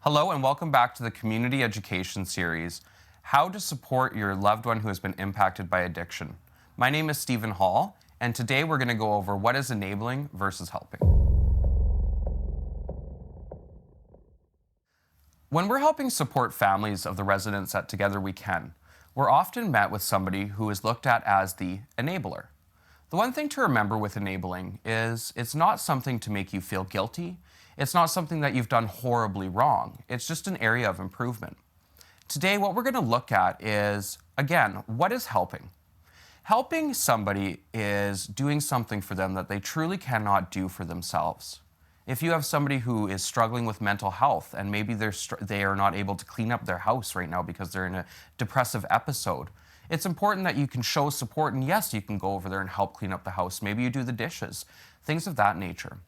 Hello and welcome back to the Community Education Series, How to Support Your Loved One Who Has Been Impacted by Addiction. My name is Stephen Hall, and today we're going to go over what is enabling versus helping. When we're helping support families of the residents at Together We Can, we're often met with somebody who is looked at as the enabler. The one thing to remember with enabling is it's not something to make you feel guilty. It's not something that you've done horribly wrong. It's just an area of improvement. Today, what we're going to look at is, again, what is helping? Helping somebody is doing something for them that they truly cannot do for themselves. If you have somebody who is struggling with mental health and maybe they are not able to clean up their house right now because they're in a depressive episode, it's important that you can show support, and yes, you can go over there and help clean up the house. Maybe you do the dishes, things of that nature.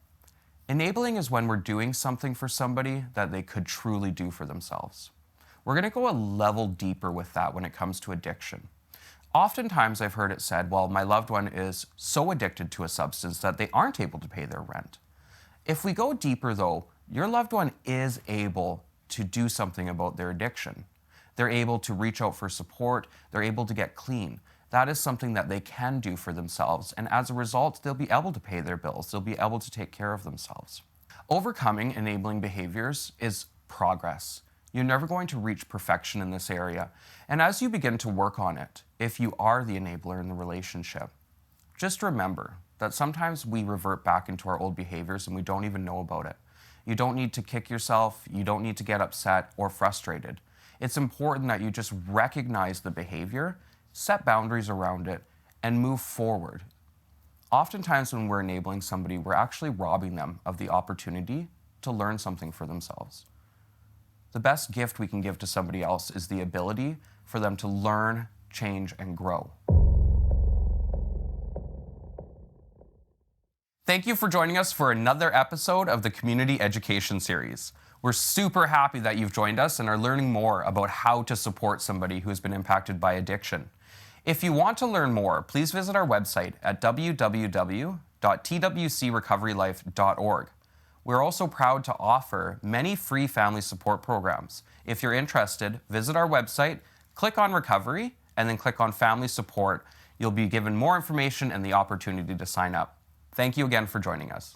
Enabling is when we're doing something for somebody that they could truly do for themselves. We're going to go a level deeper with that when it comes to addiction. Oftentimes I've heard it said, well, my loved one is so addicted to a substance that they aren't able to pay their rent. If we go deeper though, your loved one is able to do something about their addiction. They're able to reach out for support. They're able to get clean. That is something that they can do for themselves. And as a result, they'll be able to pay their bills. They'll be able to take care of themselves. Overcoming enabling behaviors is progress. You're never going to reach perfection in this area. And as you begin to work on it, if you are the enabler in the relationship, just remember that sometimes we revert back into our old behaviors and we don't even know about it. You don't need to kick yourself. You don't need to get upset or frustrated. It's important that you just recognize the behavior, set boundaries around it, and move forward. Oftentimes when we're enabling somebody, we're actually robbing them of the opportunity to learn something for themselves. The best gift we can give to somebody else is the ability for them to learn, change, and grow. Thank you for joining us for another episode of the Community Education Series. We're super happy that you've joined us and are learning more about how to support somebody who has been impacted by addiction. If you want to learn more, please visit our website at www.twcrecoverylife.org. We're also proud to offer many free family support programs. If you're interested, visit our website, click on Recovery, and then click on Family Support. You'll be given more information and the opportunity to sign up. Thank you again for joining us.